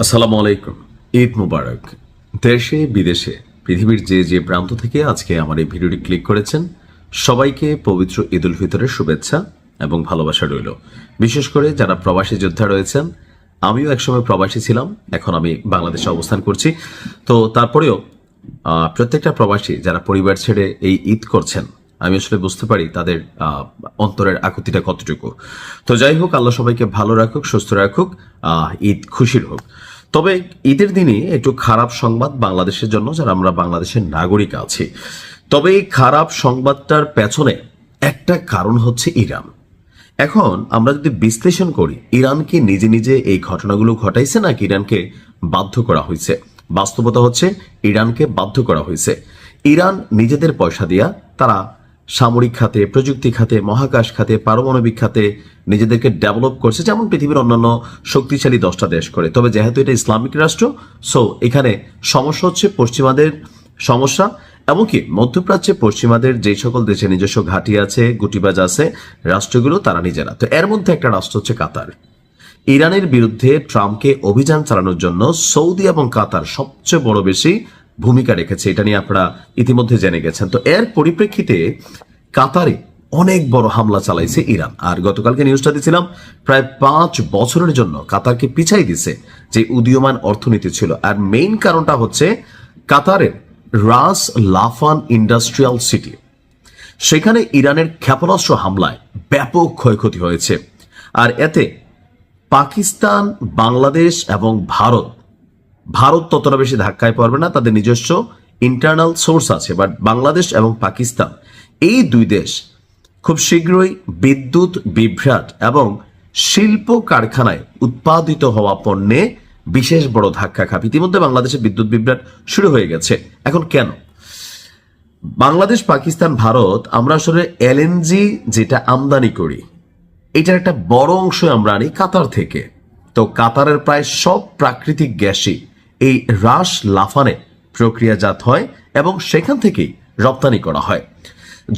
আসসালামু আলাইকুম। ঈদ মুবারক। দেশে বিদেশে পৃথিবীর যে যে প্রান্ত থেকে আজকে আমার এই ভিডিওটি ক্লিক করেছেন সবাইকে পবিত্র ঈদ উল ফিতরের শুভেচ্ছা এবং ভালোবাসা রইল। বিশেষ করে যারা প্রবাসী যোদ্ধা রয়েছেন, আমিও একসময় প্রবাসী ছিলাম, এখন আমি বাংলাদেশে অবস্থান করছি। তো তারপরেও প্রত্যেকটা প্রবাসী যারা পরিবার ছেড়ে এই ঈদ করছেন, আমি আসলে বুঝতে পারি তাদের অন্তরের আকুতিটা কতটুকু। তো যাই হোক, আল্লাহ সবাইকে ভালো রাখুক, সুস্থ রাখুক, ঈদ খুশির হোক। তবে ঈদের দিনে একটু খারাপ সংবাদ বাংলাদেশের জন্য, যারা আমরা বাংলাদেশের নাগরিক আছি। তবে এই খারাপ সংবাদটার পেছনে একটা কারণ হচ্ছে ইরান। এখন আমরা যদি বিশ্লেষণ করি, ইরান কি নিজে নিজে এই ঘটনাগুলো ঘটাইছে নাকি ইরানকে বাধ্য করা হয়েছে? বাস্তবতা হচ্ছে ইরানকে বাধ্য করা হয়েছে। ইরান নিজেদের পয়সা দিয়া তারা সামরিক খাতে, প্রযুক্তি খাতে, মহাকাশ খাতে, পারমাণবিক খাতে নিজেদেরকে ডেভেলপ করছে, যেমন পৃথিবীর অন্যান্য শক্তিশালী 10টা দেশ করে। তবে যেহেতু এটা ইসলামিক রাষ্ট্র, সো এখানে সমস্যা হচ্ছে পশ্চিমাদের সমস্যা। এমনকি মধ্যপ্রাচ্যে পশ্চিমাদের যে সকল দেশে নিজস্ব ঘাঁটি আছে, গুটিবাজ আছে, রাষ্ট্রগুলো তারা নিজেরা। তো এর মধ্যে একটা রাষ্ট্র হচ্ছে কাতার। ইরানের বিরুদ্ধে ট্রাম্পকে অভিযান চালানোর জন্য সৌদি এবং কাতার সবচেয়ে বড় বেশি ভূমিকা রেখেছে, এটা নিয়ে আপনারা ইতিমধ্যে জেনে গেছেন। তো এর পরিপ্রেক্ষিতে কাতারে অনেক বড় হামলা চালাইছে ইরান। আর গতকালকে নিউজটা দিয়েছিলাম, প্রায় 5 বছরের জন্য কাতারকে পিছাই দিছে যে উদীয়মান অর্থনীতি ছিল। আর মেইন কারণটা হচ্ছে কাতারের রাস লাফান ইন্ডাস্ট্রিয়াল সিটি, সেখানে ইরানের ক্ষেপণাস্ত্র হামলায় ব্যাপক ক্ষয়ক্ষতি হয়েছে। আর এতে পাকিস্তান, বাংলাদেশ এবং ভারত ততটা বেশি ধাক্কায় পড়বে না, তাদের নিজস্ব ইন্টারনাল সোর্স আছে। বাট বাংলাদেশ এবং পাকিস্তান, এই দুই দেশ খুব শীঘ্রই বিদ্যুৎ বিভ্রাট এবং শিল্প কারখানায় উৎপাদিত হওয়া পণ্যে বিশেষ বড় ধাক্কা খাবে। ইতিমধ্যে বাংলাদেশে বিদ্যুৎ বিভ্রাট শুরু হয়ে গেছে। এখন কেন? বাংলাদেশ, পাকিস্তান, ভারত, আমরা আসলে এলএনজি যেটা আমদানি করি, এটার একটা বড় অংশ আমরা আনি কাতার থেকে। তো কাতারের প্রায় সব প্রাকৃতিক গ্যাসই এই রাস লাফানে প্রক্রিয়াজাত হয় এবং সেখান থেকেই রপ্তানি করা হয়।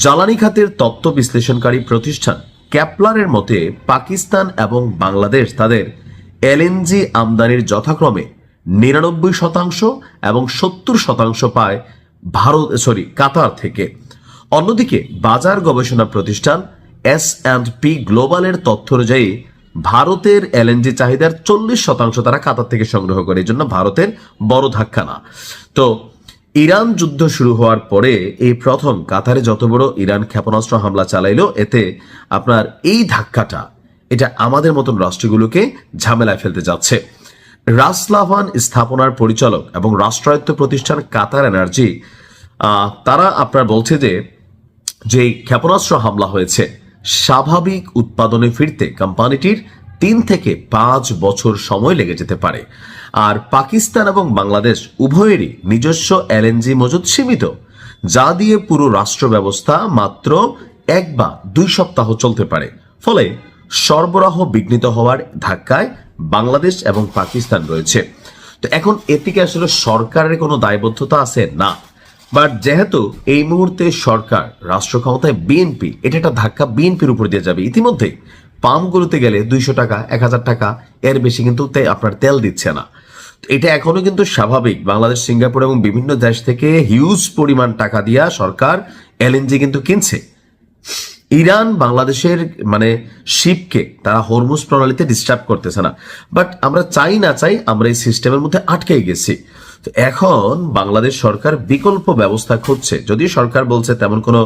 জ্বালানি খাতের তত্ত্ব বিশ্লেষণকারী প্রতিষ্ঠান ক্যাপলারের মতে পাকিস্তান এবং বাংলাদেশ তাদের এলএনজি আমদানির যথাক্রমে 99% এবং 70% পায় কাতার থেকে। অন্যদিকে বাজার গবেষণা প্রতিষ্ঠান S&P গ্লোবালের তথ্য অনুযায়ী ভারতের এলএনজি চাহিদার 40% তারা কাতার থেকে সংগ্রহ করে। এই জন্য ভারতের বড় ধাক্কা না। তো ইরান যুদ্ধ শুরু হওয়ার পরে এই প্রথম কাতারে যত বড় ইরান ক্ষেপণাস্ত্র হামলা চালাইলো, এতে আপনার এই ধাক্কাটা এটা আমাদের মতন রাষ্ট্রগুলোকে ঝামেলায় ফেলতে যাচ্ছে। রাস লাফান স্থাপনার পরিচালক এবং রাষ্ট্রায়ত্ত প্রতিষ্ঠান কাতার এনার্জি, তারা আপনার বলছে যে ক্ষেপণাস্ত্র হামলা হয়েছে, স্বাভাবিক উৎপাদনে ফিরতে কোম্পানিটির 3 থেকে 5 বছর সময় লেগে যেতে পারে। আর পাকিস্তান এবং বাংলাদেশ উভয়েরই নিজস্ব এলএনজি মজুদ সীমিত, যা দিয়ে পুরো রাষ্ট্র ব্যবস্থা মাত্র 1 বা 2 সপ্তাহ চলতে পারে। ফলে সরবরাহ বিঘ্নিত হওয়ার ধাক্কায় বাংলাদেশ এবং পাকিস্তান রয়েছে। তো এখন এদিকে আসলে সরকারের কোনো দায়বদ্ধতা আছে না। বাট যেহেতু এই মুহূর্তে সরকার, রাষ্ট্র ক্ষমতায় বিএনপি, এটা একটা ধাক্কা বিএনপির উপর দিয়ে যাবে। ইতিমধ্যে পাম্পগুলোতে গেলে 200 টাকা, 1000 টাকা, এর বেশি কিন্তু আপনার তেল দিচ্ছে না। এটা এখনো কিন্তু স্বাভাবিক। বাংলাদেশ, সিঙ্গাপুর এবং বিভিন্ন দেশ থেকে হিউজ পরিমাণ টাকা দিয়া সরকার এলএনজি কিন্তু কিনছে। ইরান বাংলাদেশের শিপকে তারা হরমুজ প্রণালীতে ডিস্টার্ব করতেছে না। বাট আমরা চাই না চাই আমরা এই সিস্টেমের মধ্যে আটকে গেছি। তো এখন বাংলাদেশ সরকার বিকল্প ব্যবস্থা খুঁজছে। যদিও সরকার বলছে তেমন কোনো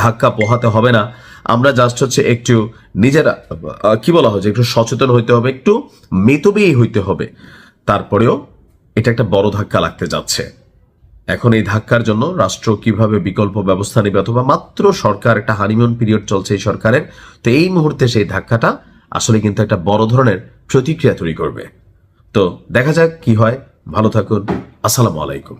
ধাক্কা পোহাতে হবে না, আমরা জাস্ট হচ্ছে একটু নিজেরা কি বলা হচ্ছে, একটু সচেতন হইতে হবে, একটু মিতব্যয়ী হইতে হবে। তারপরেও এটা একটা বড় ধাক্কা লাগতে যাচ্ছে। এখন এই ধাক্কার জন্য রাষ্ট্র কিভাবে বিকল্প ব্যবস্থা নেবে, অথবা মাত্র সরকার, একটা হানিমুন পিরিয়ড চলছে এই সরকারের। তো এই মুহূর্তে সেই ধাক্কাটা আসলে কিন্তু একটা বড় ধরনের প্রতিক্রিয়া তৈরি করবে। তো দেখা যাক কি হয়। ভালো থাকুন। আসসালামু আলাইকুম।